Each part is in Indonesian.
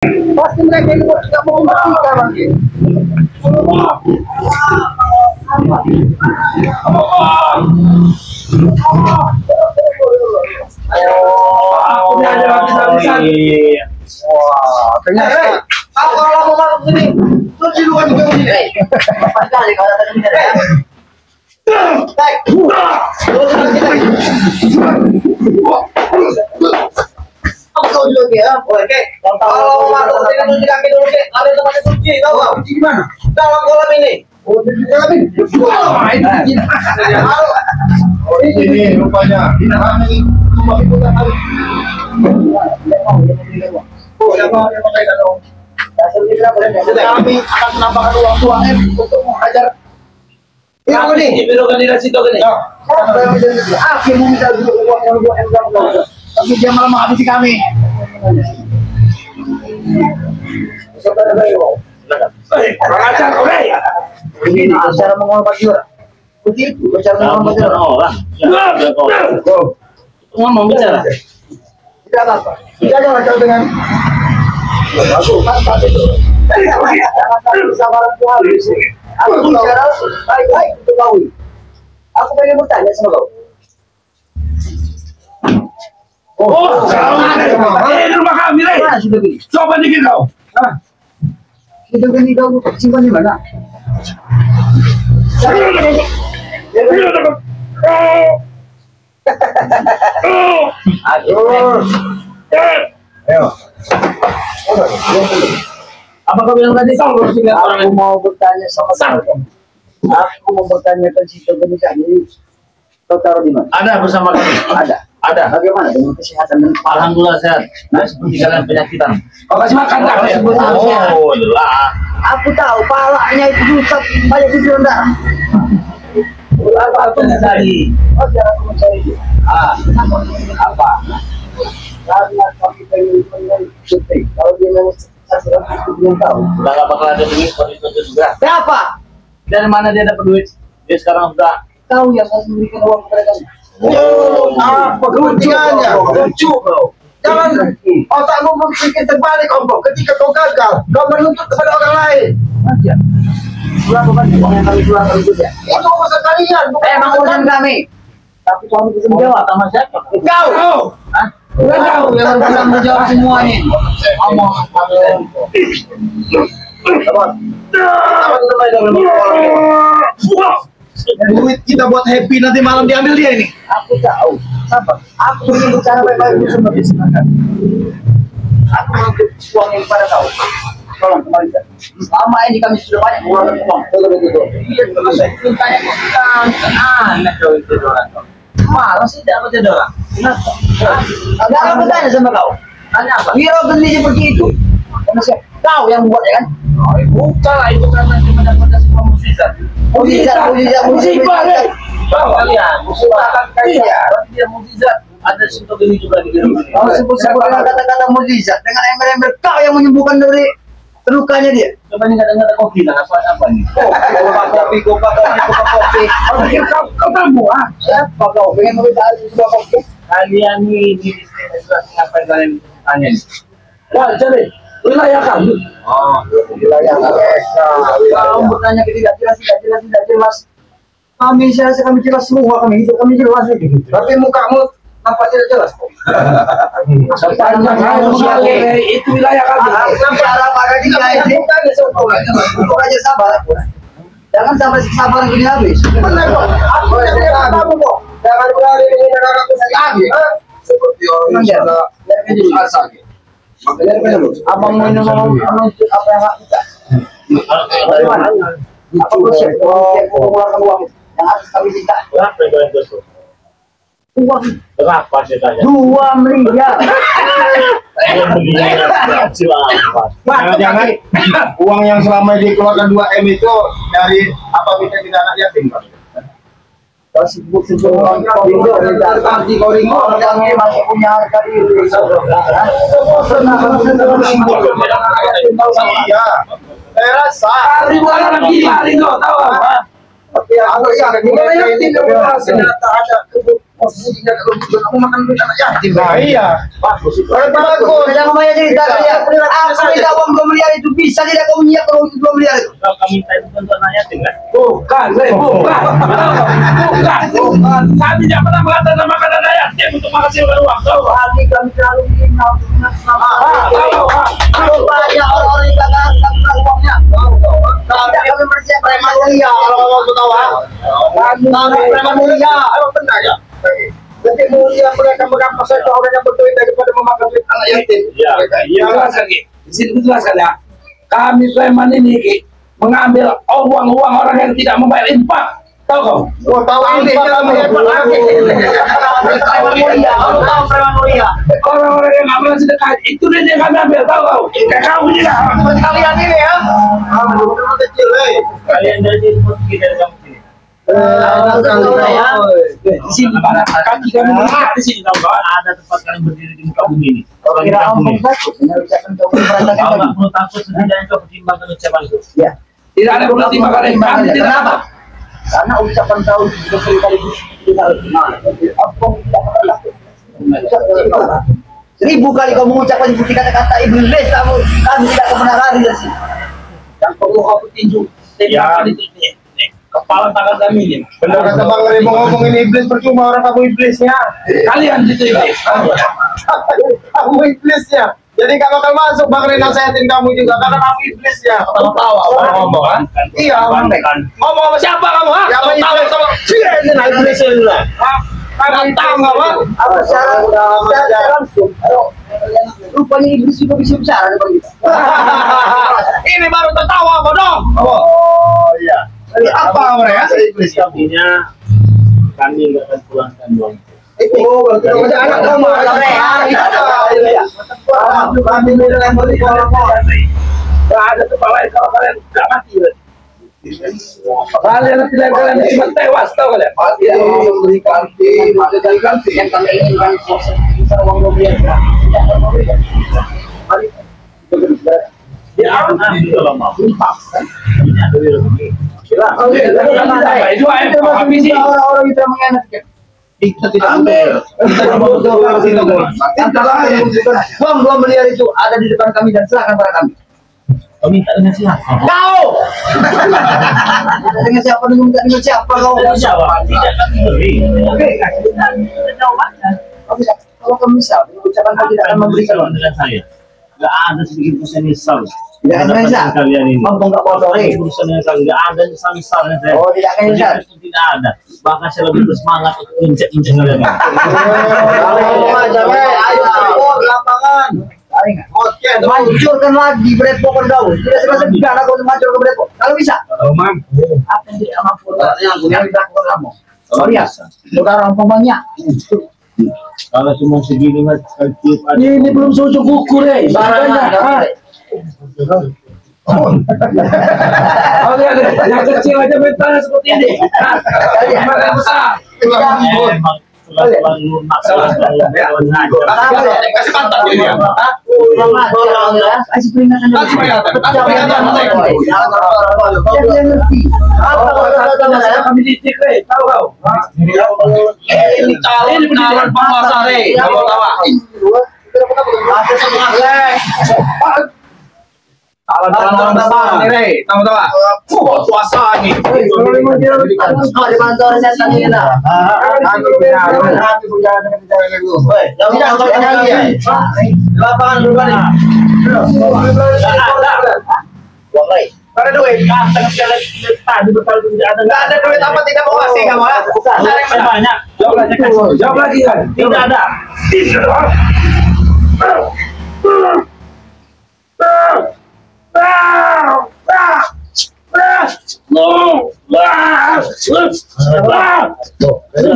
Pasti mereka ini tidak mau membuktikan lagi. Wah, ternyata kalau mau masuk sini, terus di luar juga begini. Pas kali kalau ada begini ya. Kau juga ya, oke. Kalau masuk sini cuci kaki dulu sih, ada tempatnya cuci, tahu nggak? Cuci di mana? Dalam kolam ini. Oh, di kolam ini. Wah, ini. Oh, ini rupanya. Ini cuma itu tak tahu. Oh, ya mau yang pakai dong. Kami akan menambahkan uang 2M untuk mengajar. Ini apa nih? Ini organisasi itu gini. Aku mau minta uang yang 2M kamu. Tapi dia malah menghabisi kami. Kurang ajar, oke? Ini cara mengorbankan juga. Begitu, cara mengorbankan orang. Ngomong bicara. Tidak apa-apa. Tidak ada macam dengan. Aku kan tadi itu. Kesabaran Tuhan. Aku bicara baik-baik untuk kau. Aku pengen bertanya sama kau. Oh, ini rumah kami, Rey. Coba dikit kau. Itu kan kau simpan di mana? Aduh. Ayo. Apa kau bilang tadi? Aku mau bertanya sama kau. Aku mau bertanya ke situ ini. Kau taruh di mana? Ada bersama kami. Ada. Bagaimana dengan kesehatan dan alhamdulillah sehat. Nah, seperti kalian penyakitan. Kau kasih makan tak? Oh, jelas. Aku tahu palanya itu rusak banyak cucuran darah. Apa itu mencari? Oh, jangan mencari. Apa? Karena kami pengen syuting. Kalau dia mau sasaran itu belum tahu. Udah nggak bakal ada duit seperti itu juga. Siapa? Dari mana dia dapat duit? Dia sekarang sudah tahu yang harus memberikan uang kepada kami. Oh, apa kerugiannya? Lucu kau. Jangan otakmu berpikir terbalik, Om. Ketika kau gagal, kau menuntut kepada orang lain. Aja. Berapa banyak uang yang kami keluarkan itu ya? Itu urusan kalian, bukan urusan kami. Tapi kamu bisa menjawab sama siapa? Kau. Hah? Kau yang harus menjawab semua ini. Ngomong. Duit kita buat happy nanti malam diambil dia ini. Aku tahu. Sabar. Aku ingin bicara baik-baik sama dia silakan. Aku mau uang yang pada kau. Tolong kembalikan. Selama ini kami sudah banyak mengeluarkan uang. Betul. Iya, kalau saya tanya aneh kau itu orang. Malah sih dapat jadi orang. Kenapa? Ada apa tanya sama kau? Tanya apa? Hero beli seperti itu. Karena siapa? Kau yang buat ya kan? Oh, bukan lah, itu karena dia mendapatkan sebuah mukjizat. Mukjizat. Kalian, musibah kan kalian. Dia mukjizat. Ada sinto gini juga di dalam. Kalau sebut-sebut dengan kata-kata mukjizat, dengan ember-ember kau yang menyembuhkan dari terlukanya dia. Coba ini kata-kata kopi lah, apa nih? Kopi. Kau tahu ah? Siapa kau? Pengen minta sebuah kopi? Kalian ini di sini ngapain kalian tanya ini? Wah, jadi wilayah kami. Oh, wilayah mereka. Kamu bertanya tidak jelas. Kami saya rasa kami jelas semua, kami jelas ini. Tapi mukamu nampak tidak jelas. Itu wilayah kami. Cara pada dia ini untuk aja sabar. Jangan sampai sabar gini habis. Benar kok. Aku tidak tahu kok. Jangan berani dengan aku lagi. Seperti orang yang sudah asal. Abang mau menuntut apa yang hak kita? Dari mana? Apa proses? Mengeluarkan uang yang harus kami minta. Berapa yang kalian besok? Uang berapa sih tanya? 2 miliar. Jangan uang yang selama dikeluarkan 2M itu dari apa kita tidak anak yatim, Pak? Kalau sebut-sebut orang koringo, arti koringo kami masih punya harga diri. Iya, saya rasa ribuan orang gila, Ringo, tahu apa? Iya. Bagus. Jangan banyak cerita ya. Aku minta uang 2 miliar itu bisa tidak kau nyiap kalau 2 miliar itu? Kalau kami minta itu untuk anak yatim kan? Bukan. Kami tidak pernah mengatasnamakan anak yatim untuk menghasilkan uang. Tahu? Kami terlalu hina untuk banyak orang-orang yang gagal uangnya. Tidak kami percaya preman mulia kalau mau tahu. Kami preman mulia. Benar ya. Jadi mulia mereka merampas saja orang yang berduit daripada memakan duit anak yatim. Iya. Jelas lagi. Di sini jelaskan ya. Kami preman ini mengambil uang orang yang tidak membayar infak. Tahu kau? Oh, tahu ini kami hebat lagi. Preman mulia, tahu preman mulia. Orang-orang yang ngambil sedekah itu dia yang kami ambil. Tahu kau? Kayak kamu juga. Kalian ini ya. Kecil, Kalian dari kita dari kamu sini. Di sini pada kaki kami di sini tahu kau? Ada tempat kalian berdiri di muka bumi ini. Kalau di Kira muka bumi. ampun takut, mengucapkan kau Kalau berantakan nggak lagi. perlu takut setidaknya kau pertimbangkan ucapanku. Ya, Tidak ada berarti makanan kami tidak apa. karena ucapan kau juga sekali kita apa tidak pernah takut. 1000 kali kau mengucapkan seperti kata-kata iblis kamu, kami tidak pernah lari dari sini. Yang perlu kau petinju. Ya. Kepala tangan kami ini. Benar kata Bang Rey mau ngomongin iblis percuma orang kamu iblisnya. Kalian gitu ini. Kamu iblisnya. Jadi gak bakal masuk Bang Rey nasihatin kamu juga karena kamu iblisnya. Tahu-tahu orang ngomong kan? Iya, ngomong sama siapa kamu? Ha? Siapa iblis sama? Ini nah iblisnya dulu. Kamu tahu nggak Bang? Apa secara langsung? Rupanya iblis juga bisa bicara dengan kita. Ini baru tertawa apa dong? Oh iya. Apa kamu ya? Iblis kamu. Artinya kami nggak akan pulangkan uang. Oh, berarti kamu ada anak kamu. Gak ada kepala kalau kalian nggak mati. Kalian kalian cuma tewas tahu kalian? Mati yang beri ganti, mati dari ganti. Yang kami inginkan bisa uang 2 miliar. Dia akan kalau mau. Ini ada di rumah. Itu ayat misi. Orang-orang itu yang mengenaskan. Kita tidak Ambil. Uang 2 miliar itu ada di depan kami dan serahkan pada kami. Kau minta dengan siapa? Kau! Dengan siapa? Dengan siapa kau? Jawab. Tidak akan beri. Oke, Jawabannya. kalau kamu bisa, ucapan kau tidak akan memberikan uang. dengan saya. Gak ada sedikit pun saya nyesal. Tidak akan menyesal. Kalian ini. Mampu nggak kotori. Urusan yang gak ada nyesal-nyesalnya saya. Oh, tidak akan nyesal. Tidak ada. Bahkan saya lebih bersemangat untuk injek-injek kalian. Ayo, lapangan. Hancurkan lagi Bredpok kau. Tidak segan aku hancur ke Bredpok. Kalau bisa. Kalau mampu. Apa yang tidak mampu? Yang dilakukan kamu. Sorry ya. Saudara umpamanya. Kalau cuma segini mas, Ini belum sujuk ukur barangnya. Oh lihat deh, yang kecil aja mentalnya seperti ini. Yang besar. Kasih pantat dia. Kasih peringatan. Kasih peringatan. Kasih peringatan. Dia ngerti. Kami didik tahu kau? Ini calon penguasa Rey. Kamu tahu? Calon besar nih Rey. Kamu tahu? Puasa nih. Di kantor setan ini lah. Lapangan dulu nih. Ada duit. Nggak ada duit apa tidak mau kasih kamu? banyak. Jawab lagi kan? Tidak ada.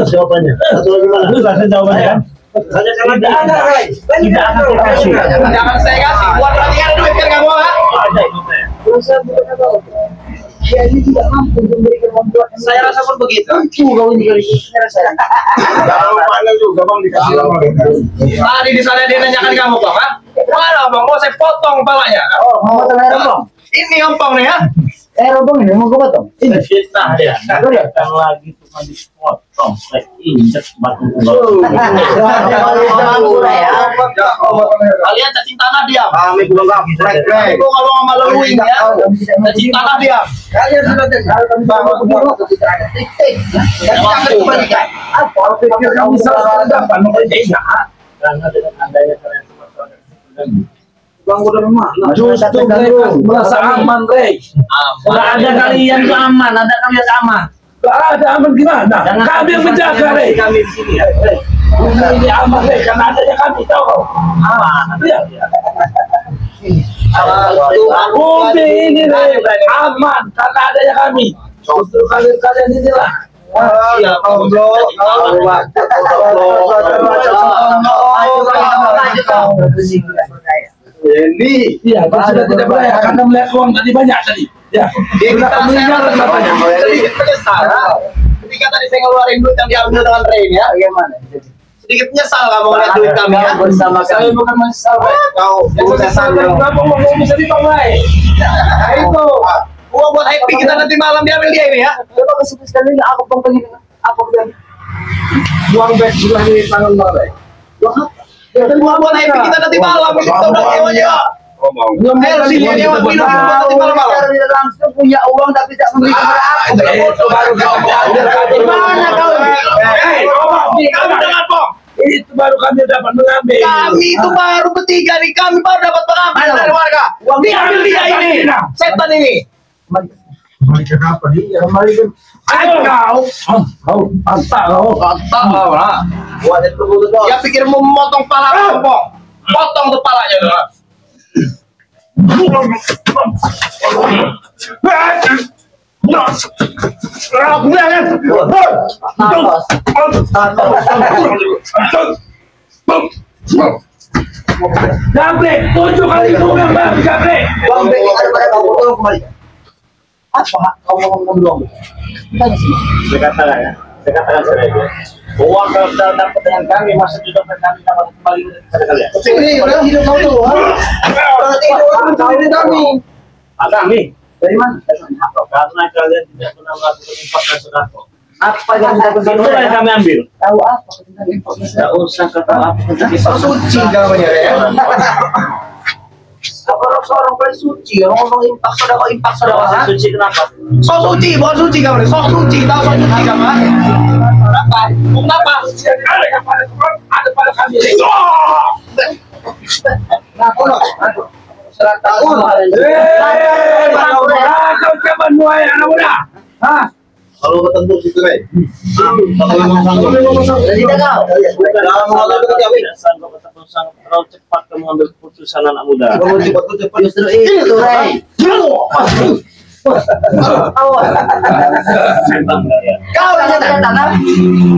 Jawabannya. Jawabannya kan? Tidak ada. Tidak akan dikasih. Jangan saya kasih. Buat berarti ada duit kan kamu? Dia ini tidak mampu memberikan membuat. Saya rasa pun begitu. Kau ini kali ini saya. Jangan mana juga bang dikasih. Tadi di sana dia nanyakan kamu bang, Mana bang? Mau saya potong kepalanya. Oh, mau potong rombong. Ini ompong nih ya. Rombong ini mau gue potong. Ini fitnah dia. Kan lagi cuma dipotong, saya injek batu Kalian cacing tanah diam. Kami belum gaplek. Kami gua ngomong sama leluing ya. Cacing tanah diam. Kalian sudah dengar bahwa begini tidak ada titik. Dan jangan kembalikan. Apa pikir kamu salah dapat mengerjakan? karena dengan adanya kalian semua Bang udah mana? Justru mereka merasa aman, Rey. nggak ada kalian tuh aman, ada kalian aman. Gak ada aman gimana? Kami yang menjaga, Rey. Kami di sini ya. Ini aman, Rey, karena adanya kami, tahu kau? Aman. Iya. Bumi ini, Rey, aman karena adanya kami. Justru kalian inilah. Iya, Ini Iya, kita sudah tidak berdaya karena melihat uang tadi banyak tadi. Ya, kita meninggal katanya. sedikit menyesal. Ketika tadi saya ngeluarin duit yang diambil dengan Rain ya, Bagaimana? sedikit menyesal kamu ngeliat duit kami ya. Bersama Saya kami. bukan menyesal, Rey. Kau Yang menyesal dari kamu ngomong bisa ditonglai. Nah, itu uang buat happy kita nanti malam diambil dia ini ya. Coba kasih sekali aku pembeli apa bilang? Uang baik sudah di tangan Bang, Rey. Uang buat happy kita nanti malam kita udah nyewanya. Belum LC nya nyewa minum nanti malam-malam. Secara langsung punya uang tapi tidak memberi kepada aku. Itu baru kami ambil kami. Mana kau? Kamu dengar Pong? Itu baru kami dapat mengambil. Kami itu baru bertiga nih, kami baru dapat pengambil dari warga. Diambil dia ini, setan ini. Kembalikan apa dia? Kembalikan. Kau, antak kau. Buat itu dulu dong. Ya pikir mau memotong pala aku, Pong. Potong tuh palanya dulu. Gabrek, 7 kali bunga bang, Gabrek. Uang baik ada pada kamu tolong kembali. Apa kau mau ngomong doang? Tanya sini. Saya katakan ya, saya katakan saja. Uang kalau sudah dapat dengan kami, masa di dompet kami dapat kembali kepada kalian. Ini orang hidup kau tuh. Berarti itu mencuri kami. Kami, Dari mana? karena kalian tidak pernah melakukan infak dan sedekah. Apa yang kita Itulah yang kami ambil. tahu apa tentang informasi? Tidak usah kata apa tentang infak. Suci namanya ya. Apa seorang paling suci? Orang ngomong impak Masih saudara. suci kenapa? So suci, bukan suci kamu. So suci, tahu so suci kamu? Kenapa? Kenapa? Ada pada kami. Nah, kalau serat tahun. Kau coba nuai anak muda. Hah? kalau ketemu situ, Rey. Jadi tidak kau. Dalam mengatur kita, Rey. Tidak sanggup atau sangat terlalu cepat kamu mengambil keputusan anak muda. Kalau cepat. Justru itu, Rey. Awas. Setan kalian. Kau yang setan tanah.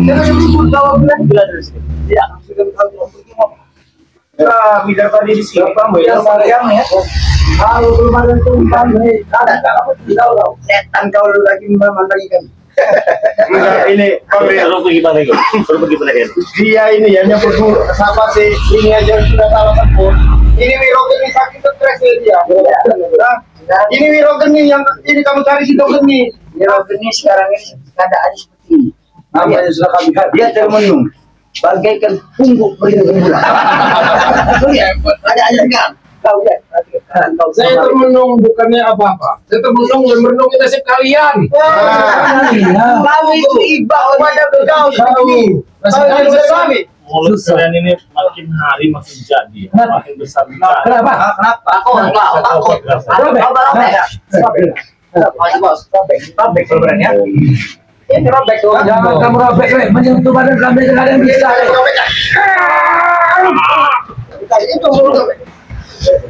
Jangan sebut kau bilang. Bila dari sini. Tidak. Kami dapat di sini. Yang sayang ya. Kalau belum ada tumpang, ada apa tidak tahu. Setan kau dulu lagi memandang ikan. Ini Baru pergi balik. Baru pergi balik. dia ini ya nyebut sama si ini aja sudah salah sebut. Ini Wirogeni sakit stres ya dia. Ini Wirogeni yang ini kamu cari si Dogeni. Ini sekarang ini keadaannya seperti ini. Apa yang sudah kami lihat? Dia termenung bagaikan pungguk berlimpah. Ada kan? Kau lihat. Saya termenung bukannya apa-apa. Saya termenung dan merenung nasib kalian. Kau itu iba kepada kau. Kami. Mulut kalian ini makin hari makin jadi, makin besar. Kenapa? Takut. Robek sebenarnya. Ini robek tuh. Jangan kamu robek, Rey. Menyentuh badan kami dengan yang bisa, Rey. Itu mulut.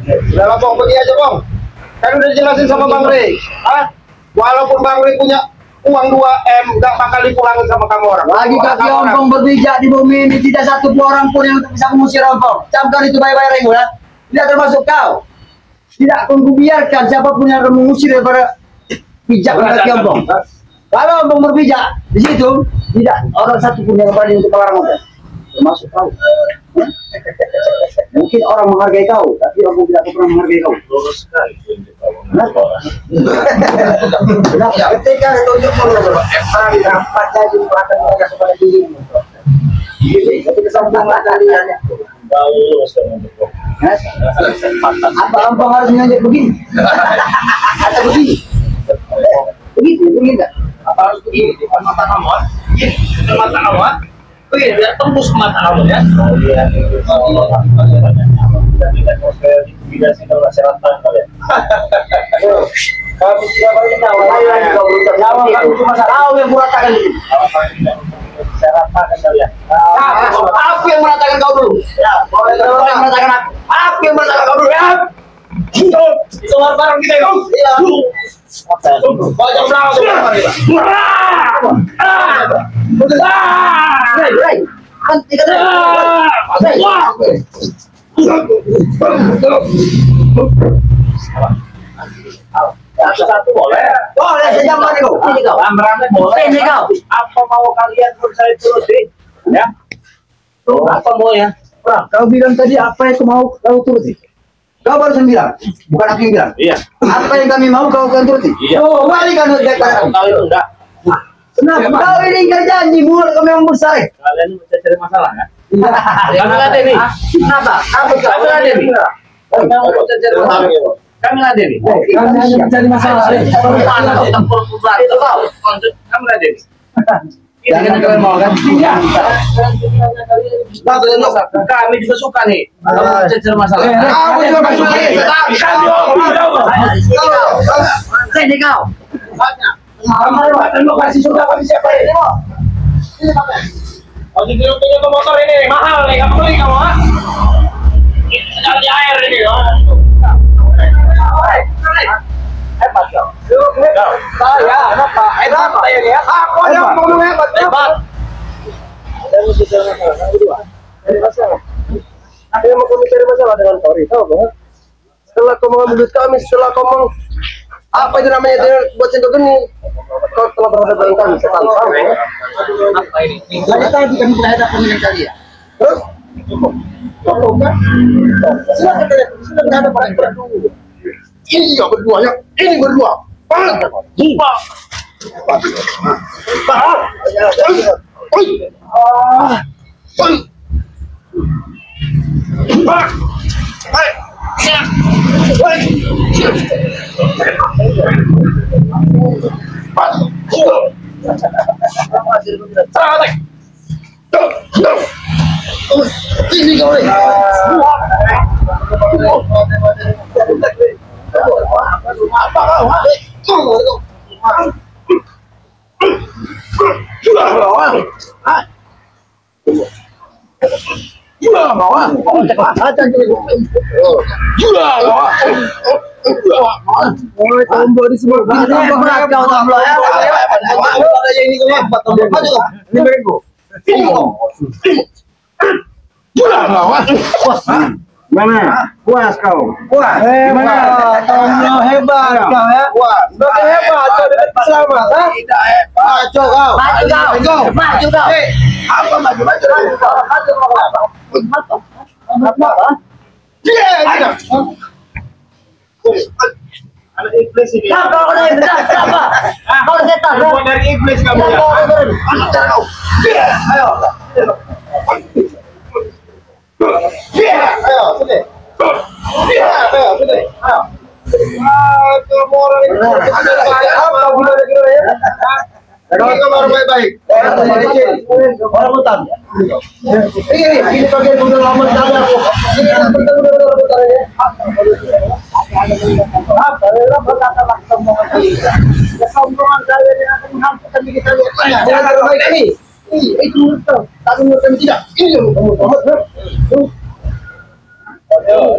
Udah Bang, pergi aja Bang. Kan udah dijelasin sama Bang Rey. Walaupun Bang Rey punya uang 2M, gak bakal dipulangin sama kamu orang. Lagi kaki ompong berbijak di bumi ini tidak satu orang pun yang bisa mengusir ompong. Camkan itu baik-baik Rey ya. Tidak termasuk kau. Tidak akan kubiarkan siapapun yang akan mengusir daripada bijak kaki ompong. Kalau ompong berbijak di situ tidak orang satu pun yang berani untuk melarang ompong. termasuk kau. Mungkin orang menghargai kau, tapi aku tidak pernah menghargai kau. Lurus sekali. Kenapa? Ya, ketika tunjuk menurut Evan rapat jadi akan mereka kepada dirimu. Jadi kesempatan kalian. Lurus dengan Abang harus ngajak begini. Atau begini. Begitu enggak? apa harus begini di mata kamu? Di mata kamu? Begini biar tembus ke mata kamu ya. Tidak sih kalau selatan kalian. Kami tidak boleh tahu. Kami cuma tahu yang meratakan itu. Saya ratakan kalian. Aku yang meratakan kau dulu. Ya, boleh yang meratakan aku. Aku yang meratakan kau dulu. Ya. Semua barang kita kau. Iya. Baca berapa semua Rai. Nanti kata. Satu boleh. Boleh sejam mana kau? Ini kau. Rame-rame boleh. Ini kau. Apa mau kalian pun saya turutin? Ya. Apa mau ya? Kau bilang tadi apa yang kau mau kau turuti? Kau barusan bilang, bukan aku yang bilang. Iya. Apa yang kami mau kau akan turuti? Iya. Oh, kembali kan deklarasi. Kalau itu enggak, Kenapa? Kau ini ingkar janji, mulut kau memang besar. kalian bisa cari masalah kan? Kami ada nih. Kenapa? Kami ada nih. Kami mau cari masalah. Kami ada nih. Kami hanya mencari masalah. Itu kau. Kami ada nih. Jangan yang kalian mau kan? Iya. Kami juga suka nih. Kamu cari masalah. Kamu juga masuk nih. Sini kau. Kamu kasih sudah kami siapa ini? Oh, punya motor ini mahal nih. Kamu beli kamu ah? Ini di air ini. Hebat kau. Saya, apa? Hebat saya ya. Aku ada ngomong hebat. Hebat. Dan mesti cari masalah. Yang kedua, cari masalah. Ada yang mau kami cari masalah dengan Tori, tahu kan? Setelah kau mengambil duit kami, setelah kau mau apa itu namanya dia buat sentuh geni, kau telah berhadapan dengan kami sekarang. Apa ini? Tadi tadi kami berhadapan dengan kalian. Terus? Tahu kan? Silakan kalian, silakan berhadapan dengan kalian. Ini ya berdua ya, ini berdua. Ini kau ni. Mana? Puas kau? Puas? Gimana? Tombol hebat kau ya? Puas. Bukan hebat, kau dapat selamat, ha? Tidak hebat. Maju kau. Maju kau. Maju kau. Apa maju? Ada iblis ini. Kau dari benar siapa? Kau setan. Kau dari iblis kamu ya. Kau. Ayo. Ayo, sini. Ayo, sini. Ayo. Kamu orang ini apa gimana ya? Kamu orang baik-baik. Orang hutan. Ini bagian udah lama sekali aku. Ini benar-benar bentar ya. Kesombongan kalian yang akan menghancurkan diri kalian. Jangan baik ini. Itu betul. Tapi menurut kami tidak. Ini loh kamu Muhammad. Ayo,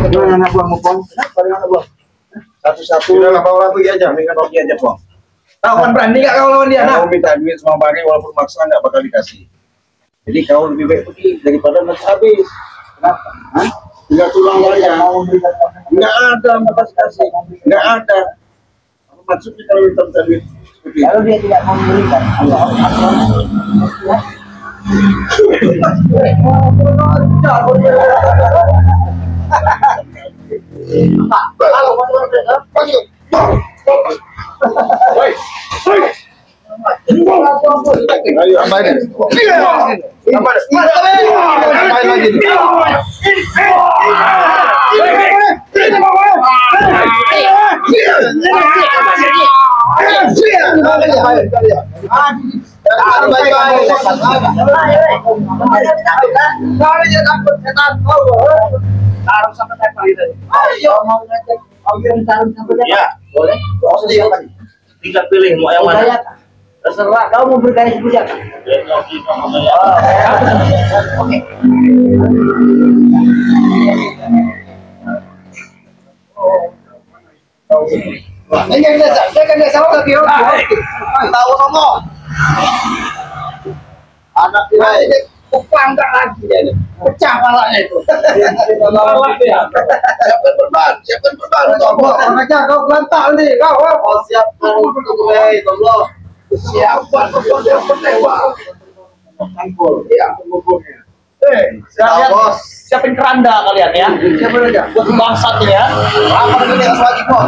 Gimana anak buahmu, Pong? Bagaimana buah? Satu-satu. Udah lah, bawa pergi aja. Mendingan pergi aja, Pong. Kawan berani nggak kau lawan dia? Kau minta duit sama Bang walaupun maksa nggak bakal dikasih. Jadi kau lebih baik pergi daripada nanti habis. Kenapa? Hah? Tinggal tulang aja. Nggak ada makasih. Nggak ada. Maksudnya kalau minta duit seperti Kalau dia tidak mau memberikan, boleh. Tinggal pilih mau yang mana. terserah kau mau bergaya seperti apa. Oke. Jangan sama lagi. Tahu ngomong. Anak ini kupangkak lagi dia. Pecah palanya itu. Siapkan perban. Ngomong aja kau belantak nih kau. Siapkan tolong. Siapkan yang penembak. Ya, Siapin keranda kalian ya. siapa aja? Buat bangsat ya. Apa ini yang lagi kok?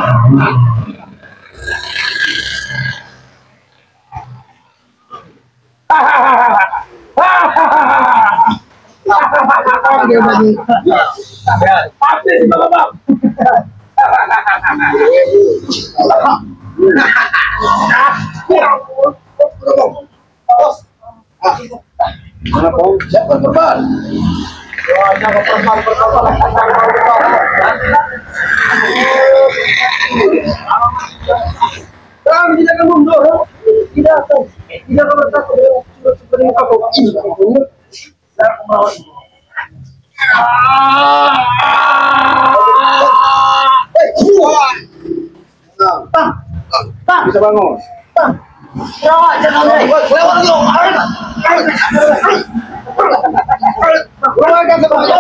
Habis Bapak. mana, Pong? Siapkan perban. Kamu tidak akan mundur. Tidak akan bertakut. Seperti apa kau ini? Saya akan melawan. Bang, bisa bangun. Jangan lewat dulu. Keluarkan semuanya.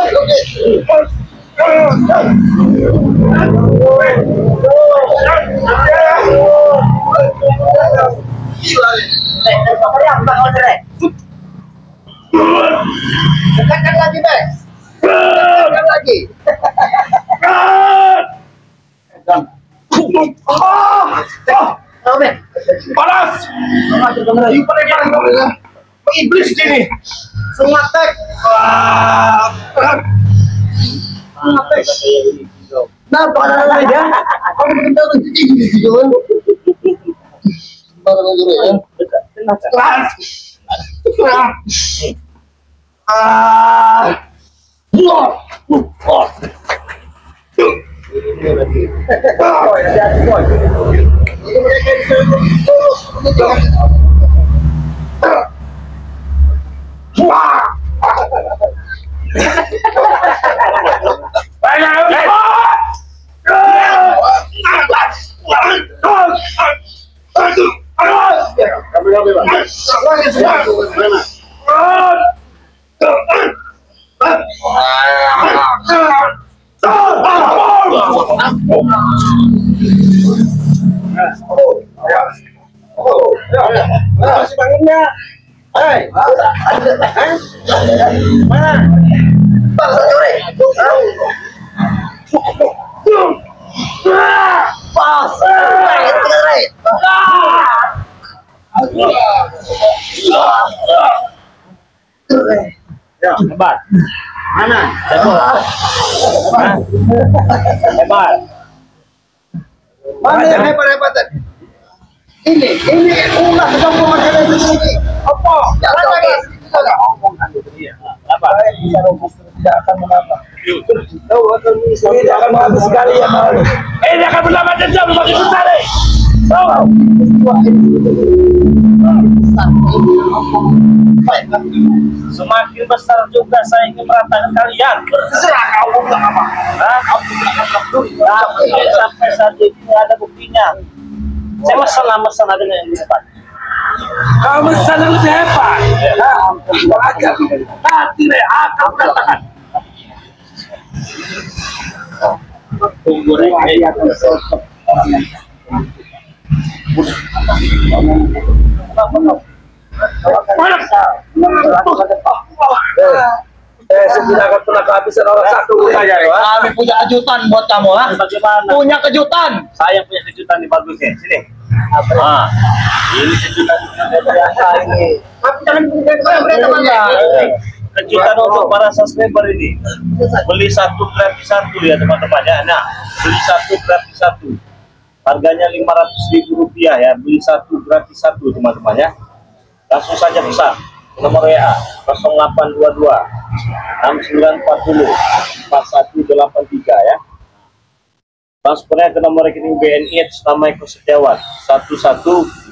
Tekan lagi, Bes. Tekan lagi. Panas. Iblis ini. Sengatek. Nah, pada lagi ya. Kamu kita rezeki gitu. Barang dulu ya. Masih bangunnya. Hei, mana? Bang, sore. Pas. Ya, hebat. Mana? Hebat. Mana yang hebat-hebat tadi? Ini ulah sedang memakai di sini. Apa? Jalan lagi. Apa? Tidak akan menambah. Tidak akan menambah sekali ya. Ini akan menambah dendam bagi kita. Semakin besar juga saya ingin meratakan kalian. Terserah kau mau bilang apa. Sampai saat ini nggak ada buktinya. Saya mesen aja yang di depan. Kamu sana lebih hebat. Agar nanti akan katakan. Tunggu Rek. Sudah akan pernah kehabisan orang satu saja. Kami punya kejutan buat kamu, ha? Bagaimana? Punya kejutan. Saya punya kejutan di bagusnya. Sini. Ah, ini kejutan biasa ini. Tapi jangan teman ya. Kejutan untuk para subscriber ini. Beli satu gratis satu ya teman-teman ya. Nah, beli satu gratis satu. Harganya Rp500.000 ya. Beli satu gratis satu teman-teman ya. Langsung saja pesan nomor WA 0822 6940 4183 ya. Transfernya ke nomor rekening BNI atas nama Eko Setiawan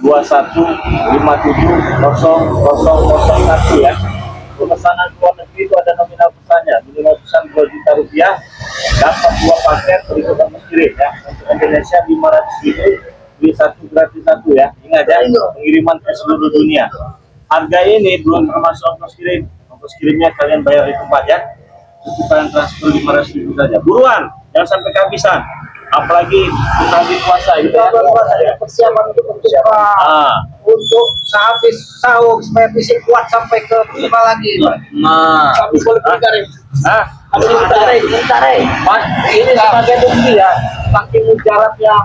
1121570001 ya. Pemesanan luar negeri itu ada nominal pesannya, minimal pesan Rp2 juta, dapat 2 paket berikut ongkos kirim ya. Untuk Indonesia Rp500.000, beli satu gratis satu ya. Ingat ya, pengiriman ke seluruh dunia. Harga ini belum termasuk ongkos kirim. Ongkos kirimnya kalian bayar di tempat ya. Cukup kalian transfer Rp500.000 saja. Buruan, jangan sampai kehabisan. Apalagi bukan di puasa gitu ya. Persiapan untuk untuk sehabis sahur supaya bisa kuat sampai ke buka lagi. Nah, Habis boleh bentar ya. bentar. Ini sebagai bukti ya, saking mujarabnya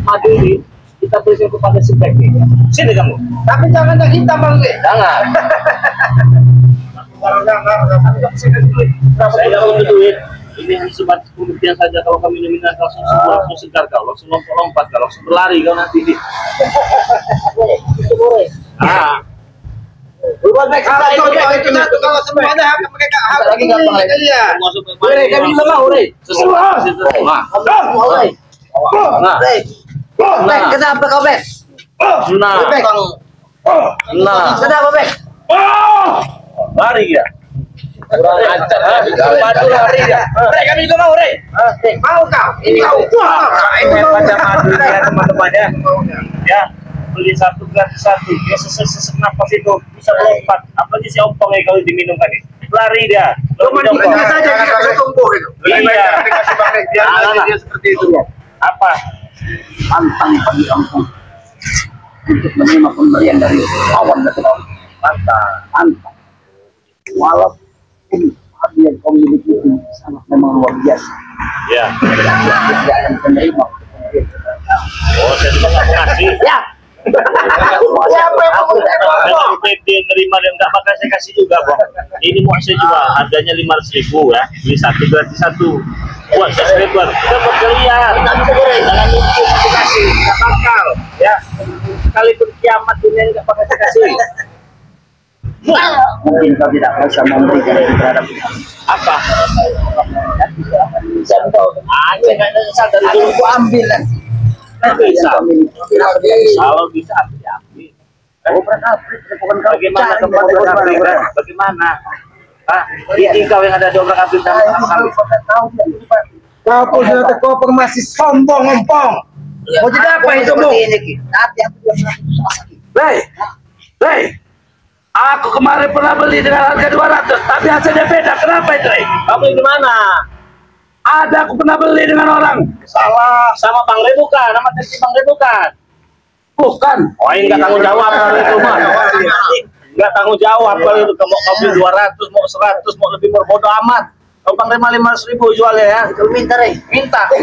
madu ini, kita berikan kepada Sibek nih. Sini kamu. Tapi jangan yang hitam bang. Jangan. Saya nggak butuh duit. Ini hanya sebatas pembuktian saja. Kalau kami nominal langsung sembuh, langsung segar kau, langsung lompat-lompat kau, langsung berlari kau nanti. Berbagai kata itu kalau semuanya mereka harus kalian. Kami lemah, sesuatu. Kenapa kau Bek? Kenapa Bek? Lari ya. Kurang ajar, madu lari ya. Kami juga mau, Mau kau? Ini kau. Ini macam madu ya teman-teman ya. Ya, beli satu gratis satu. Dia sesek napas itu bisa melompat. Apalagi si ompong ya kalau diminumkan nih. Lari dia. Cuma dikasih saja kita tumbuh itu. Iya. Dia seperti itu. Apa? Pantang bagi ampun untuk menerima pemberian dari awan dan laut. Pantang. Walaupun hadiah yang kau miliki itu sangat memang luar biasa. Ya. Tidak akan menerima. Oh, saya juga nggak mau ngasih. Ya. Siapa yang mau Kalau dia nerima dan nggak bakal saya kasih juga, Bang. Ini mau saya jual, harganya Rp500.000 ya. Beli satu gratis satu. Buat subscriber, kita buat kalian. Jangan mungkin saya kasih, nggak bakal. Ya, sekalipun kiamat dunia nggak bakal saya kasih. Mungkin kau tidak bisa memberikan itu terhadap Apa? contoh. Saya nggak sadar dulu. Aku ambil nanti. Bisa. Yang kau miliki. Kalau bisa ambil. Oh, berakabrik. Bukan kau Bagaimana cari tempat pada obrak-abrik? orang. Bagaimana? Ah, ini kau yang ada di obrak-abrik sama kami. Kau pun sudah terkoper masih sombong ngomong. Mau jadi apa itu bu? Nanti aku juga pernah putus asa. Rey, aku kemarin pernah beli dengan harga 200, tapi hasilnya beda. Kenapa itu, Rey? Kamu di mana? Ada aku pernah beli dengan orang. Salah, sama Bang Le bukan, sama Teti Bang Le bukan. Bukan. Oh, ini nggak tanggung jawab kalau itu mah. Nggak tanggung jawab kalau itu mau beli 200, mau 100, mau lebih murah, bodo amat. Kalau Bang Le 500.000 jualnya ya. Itu minta, Rey. Minta. Rey.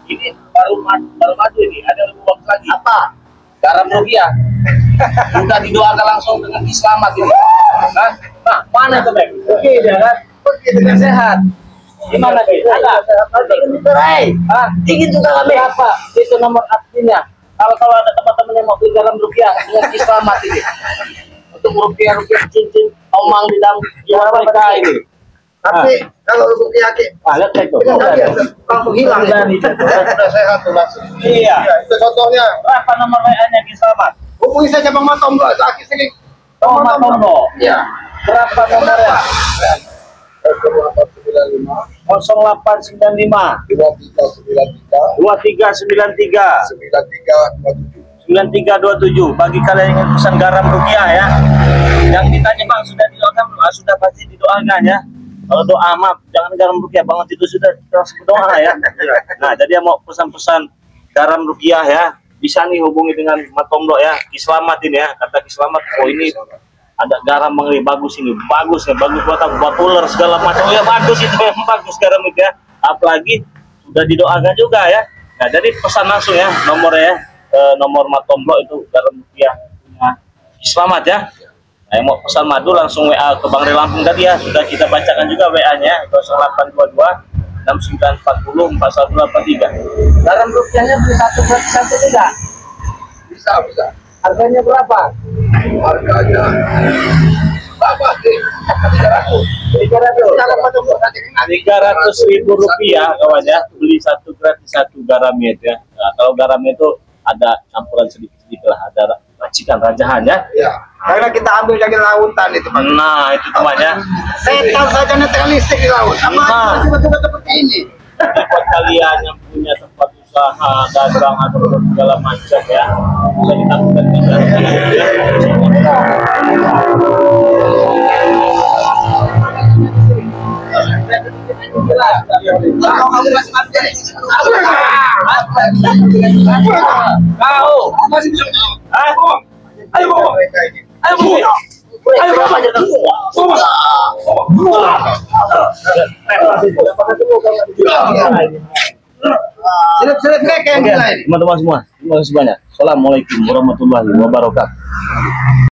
Ini baru maju ini, ada lebih waktu lagi. Apa? Garam rupiah. Udah didoakan langsung dengan selamat ini. Nah, mana tuh, Bang? Oke, dia kan. Oke, dengan sehat. Gimana, Ki? Ada? Rey. Ingin juga kami. Apa? Itu nomor adminnya. Kalau ada teman-teman yang mau beli garam rupiah dengan selamat ini. Untuk rupiah cincin omang di dalam jiwa mereka ini. Tapi kalau rupiah Lihat itu. langsung hilang. Sudah sehat tuh langsung. Iya. Itu contohnya. Berapa nomor WA-nya Ki Selamat? Hubungi saja Bang Matom Bro, lagi sini. Oh, Matondo. Iya. Berapa nomornya? 0895 0895 2393 2393 9327. 9327. Bagi kalian yang ingin pesan garam rupiah ya. Yang ditanya Bang, sudah didoakan belum? Sudah pasti didoakan ya. Kalau doa maaf, jangan garam rupiah, banget itu sudah terus berdoa ya. Nah, jadi yang mau pesan-pesan garam rupiah ya, bisa nih hubungi dengan Matomdo ya. Ki Selamat ini ya, kata Ki Selamat, oh ini ada garam Bang ini bagus nih, bagus buat aku, buat ular segala macam ya, bagus itu memang bagus garam itu ya. Apalagi sudah didoakan juga ya. Nah, jadi pesan langsung ya nomornya ya. Nomor Matomdo itu garam rupiah punya Ki Selamat ya. Nah, yang mau pesan madu langsung WA ke Bang Ray Lampung tadi ya, sudah kita bacakan juga WA-nya 0822 6940 4183. Garam rupiahnya beli satu gratis satu tidak? Bisa. Harganya berapa? Harganya berapa sih? 300.000 rupiah kawan ya, beli satu gratis satu garamnya itu ya. Nah, kalau garamnya itu ada campuran sedikit-sedikit lah, ada racikan rajahan ya. Iya. Karena kita ambil dari lautan itu Bang. Nah, itu temannya. Setan saja netel listrik di laut. Apa tiba-tiba seperti ini? Jadi buat kalian yang punya tempat usaha, dagang atau segala macam ya, bisa ditampilkan kau Masih bisa. ayo bawa Selip-selip mereka yang gila ini. teman-teman semua, terima kasih banyak. Assalamualaikum warahmatullahi wabarakatuh.